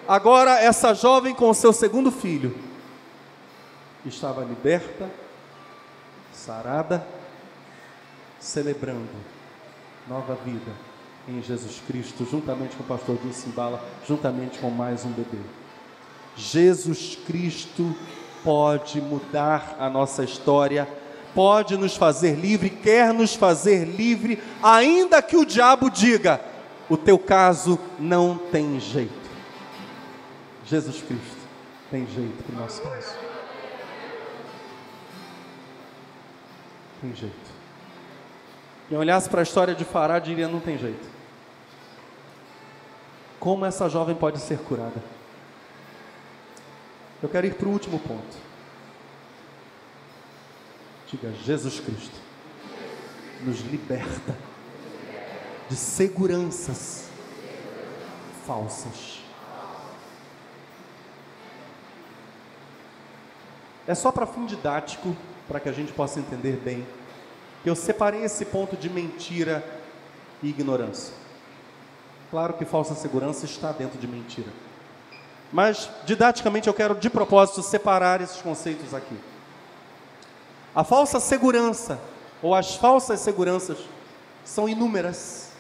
Agora essa jovem com o seu segundo filho estava liberta, sarada, celebrando nova vida em Jesus Cristo, juntamente com o pastor Jim Cymbala, juntamente com mais um bebê. Jesus Cristo pode mudar a nossa história, pode nos fazer livre, quer nos fazer livre, ainda que o diabo diga: o teu caso não tem jeito. Jesus Cristo tem jeito para o nosso caso. Tem jeito. Quem olhasse para a história de Fará diria: não tem jeito. Como essa jovem pode ser curada? Eu quero ir para o último ponto. Diga: Jesus Cristo nos liberta de seguranças falsas. É só para fim didático, para que a gente possa entender bem, que eu separei esse ponto de mentira e ignorância. Claro que falsa segurança está dentro de mentira, mas didaticamente eu quero de propósito separar esses conceitos aqui. A falsa segurança, ou as falsas seguranças, são inúmeras,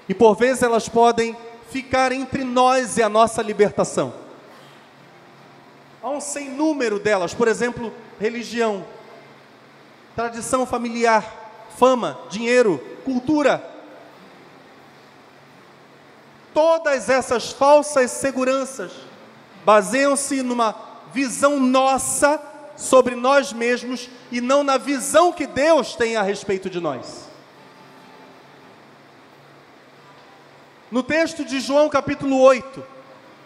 e por vezes elas podem ficar entre nós e a nossa libertação. Há um sem número delas, por exemplo, religião, tradição familiar, fama, dinheiro, cultura. Todas essas falsas seguranças baseiam-se numa visão nossa sobre nós mesmos e não na visão que Deus tem a respeito de nós. No texto de João capítulo 8,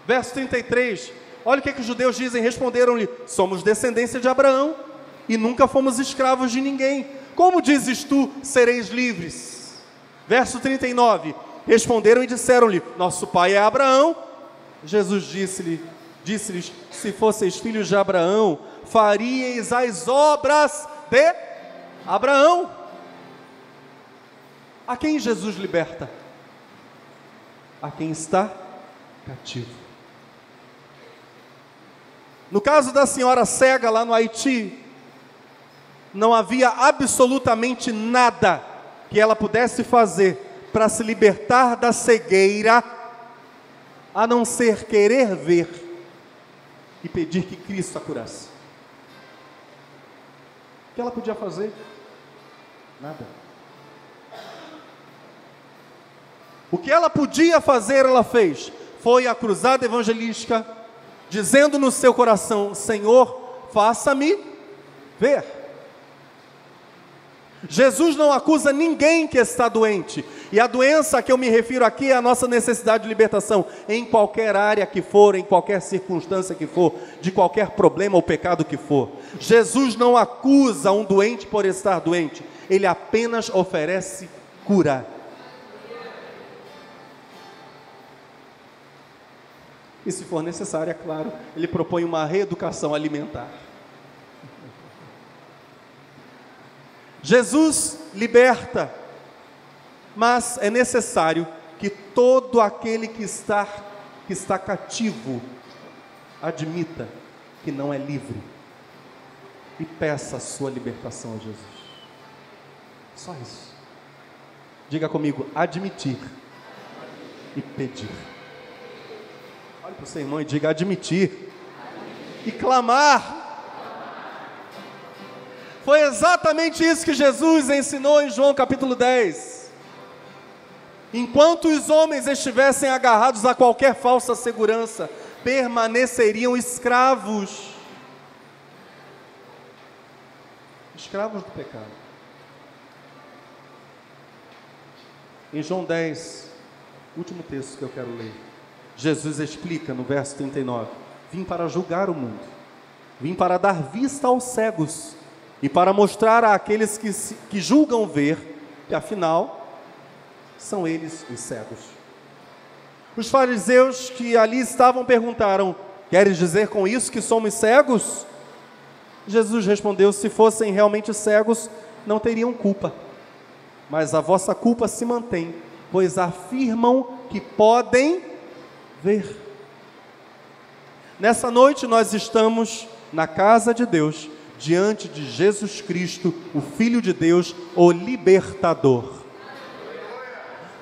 verso 33, olha o que os judeus dizem. Responderam-lhe: somos descendência de Abraão e nunca fomos escravos de ninguém. Como dizes tu, sereis livres? Verso 39, responderam e disseram-lhe: nosso pai é Abraão. Jesus disse-lhes: se fosseis filhos de Abraão, faríeis as obras de Abraão. A quem Jesus liberta? A quem está cativo. No caso da senhora cega lá no Haiti, não havia absolutamente nada que ela pudesse fazer para se libertar da cegueira, a não ser querer ver e pedir que Cristo a curasse. O que ela podia fazer? Nada. O que ela podia fazer, ela fez. Foi a cruzada evangelística, dizendo no seu coração: Senhor, faça-me ver. Jesus não acusa ninguém que está doente. E a doença a que eu me refiro aqui é a nossa necessidade de libertação, em qualquer área que for, em qualquer circunstância que for, de qualquer problema ou pecado que for. Jesus não acusa um doente por estar doente, Ele apenas oferece cura. E se for necessário, é claro, Ele propõe uma reeducação alimentar. Jesus liberta, mas é necessário que todo aquele que está cativo admita que não é livre e peça a sua libertação a Jesus. Só isso. Diga comigo: admitir e pedir. Olhe para o seu irmão e diga: admitir e clamar. Foi exatamente isso que Jesus ensinou em João capítulo 10. Enquanto os homens estivessem agarrados a qualquer falsa segurança, permaneceriam escravos. Escravos do pecado. Em João 10, último texto que eu quero ler, Jesus explica no verso 39: vim para julgar o mundo, vim para dar vista aos cegos, e para mostrar àqueles que julgam ver, que afinal, são eles os cegos. Os fariseus que ali estavam perguntaram: queres dizer com isso que somos cegos? Jesus respondeu: se fossem realmente cegos, não teriam culpa. Mas a vossa culpa se mantém, pois afirmam que podem ver. Nessa noite nós estamos na casa de Deus, diante de Jesus Cristo, o Filho de Deus, o libertador.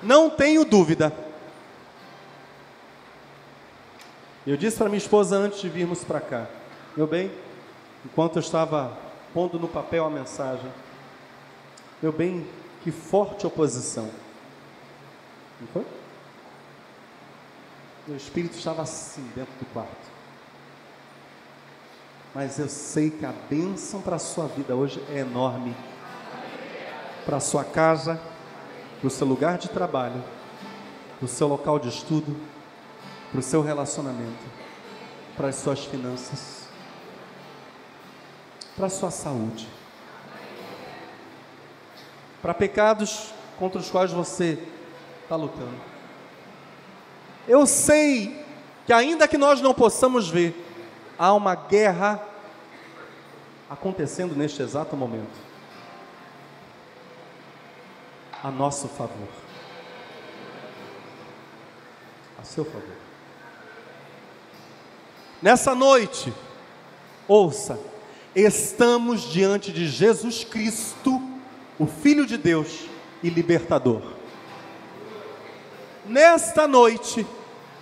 Não tenho dúvida. Eu disse para minha esposa antes de virmos para cá: meu bem, enquanto eu estava pondo no papel a mensagem, meu bem, que forte oposição. Não foi? Meu espírito estava assim dentro do quarto. Mas eu sei que a bênção para a sua vida hoje é enorme. Para a sua casa, para o seu lugar de trabalho, para o seu local de estudo, para o seu relacionamento, para as suas finanças, para a sua saúde, para pecados contra os quais você está lutando. Eu sei que ainda que nós não possamos ver, há uma guerra acontecendo neste exato momento, a nosso favor, a seu favor. Nessa noite, ouça, estamos diante de Jesus Cristo, o Filho de Deus e libertador. Nesta noite,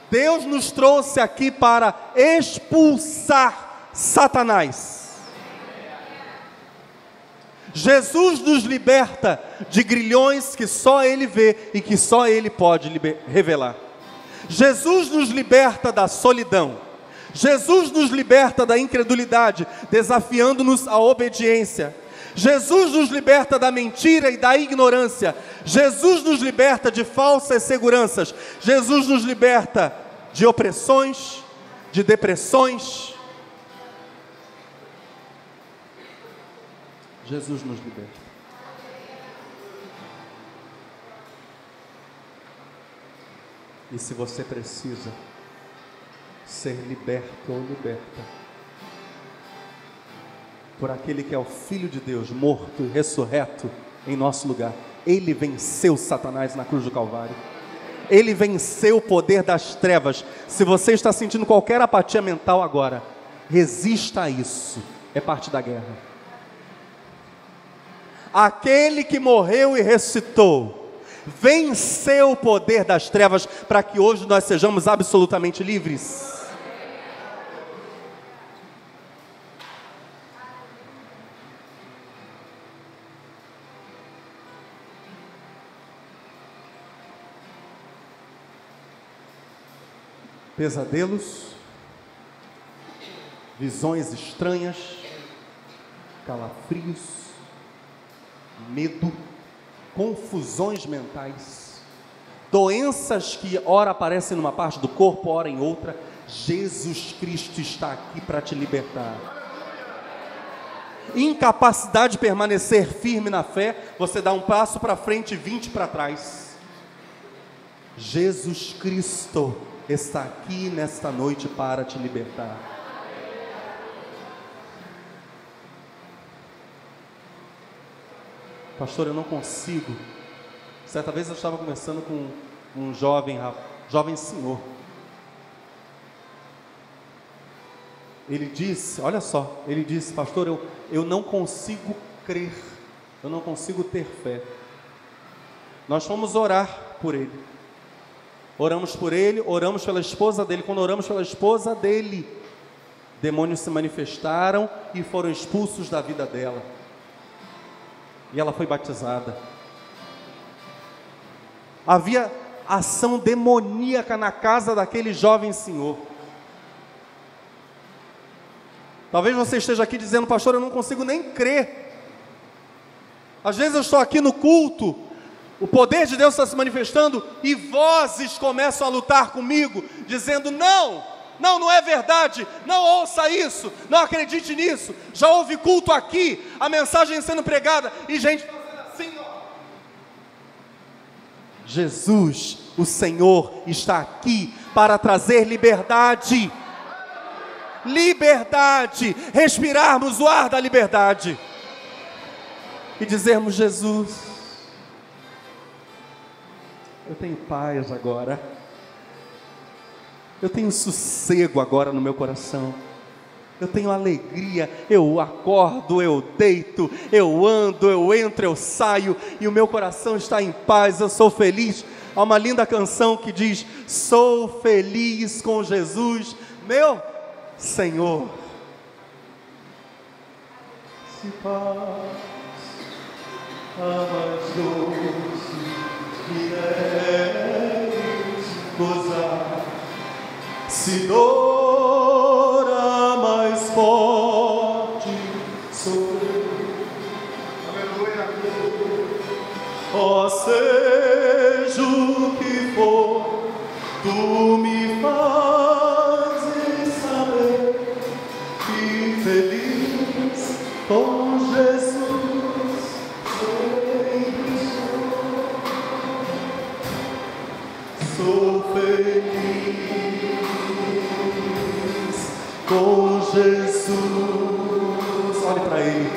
Deus nos trouxe aqui para expulsar Satanás. Jesus nos liberta de grilhões que só Ele vê e que só Ele pode revelar. Jesus nos liberta da solidão. Jesus nos liberta da incredulidade, desafiando-nos à obediência. Jesus nos liberta da mentira e da ignorância. Jesus nos liberta de falsas seguranças. Jesus nos liberta de opressões, de depressões. Jesus nos liberta. E se você precisa ser liberto ou liberta, por aquele que é o Filho de Deus, morto e ressurreto em nosso lugar. Ele venceu Satanás na cruz do Calvário. Ele venceu o poder das trevas. Se você está sentindo qualquer apatia mental agora, resista a isso. É parte da guerra. Aquele que morreu e ressuscitou, venceu o poder das trevas para que hoje nós sejamos absolutamente livres. Pesadelos, visões estranhas, calafrios, medo, confusões mentais, doenças que ora aparecem numa parte do corpo, ora em outra. Jesus Cristo está aqui para te libertar. Incapacidade de permanecer firme na fé, você dá um passo para frente e 20 para trás. Jesus Cristo está aqui nesta noite para te libertar. Pastor, eu não consigo. Certa vez eu estava conversando com um jovem senhor. Ele disse, olha só, ele disse: pastor, eu não consigo crer, eu não consigo ter fé. Nós fomos orar por ele. Oramos por ele, oramos pela esposa dele. Quando oramos pela esposa dele, demônios se manifestaram e foram expulsos da vida dela. E ela foi batizada. Havia ação demoníaca na casa daquele jovem senhor. Talvez você esteja aqui dizendo: pastor, eu não consigo nem crer. Às vezes eu estou aqui no culto, o poder de Deus está se manifestando e vozes começam a lutar comigo, dizendo: não é verdade, não ouça isso, não acredite nisso. Já houve culto aqui, a mensagem sendo pregada e gente fazendo assim, ó. Jesus, o Senhor, está aqui para trazer liberdade. Liberdade, respirarmos o ar da liberdade e dizermos: Jesus, eu tenho paz agora, eu tenho sossego agora no meu coração, eu tenho alegria, eu acordo, eu deito, eu ando, eu entro, eu saio, e o meu coração está em paz, eu sou feliz. Há uma linda canção que diz: sou feliz com Jesus, meu Senhor. Se paz, a mais doce que deves gozar, se dor a mais forte sofrer, aleluia, ó, seja o que for, tu me fazes saber que feliz com Jesus sempre sou feliz com Jesus. Olhe para ele.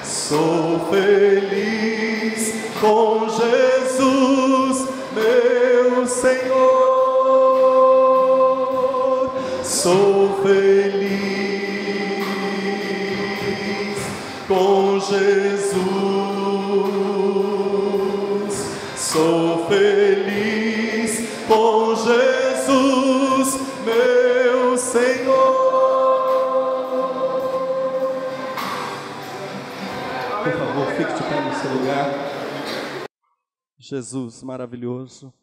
Sou feliz com Jesus, meu Senhor. Sou feliz com Jesus. Sou feliz com Jesus, meu Senhor. Por favor, fique de pé no seu lugar. Jesus maravilhoso.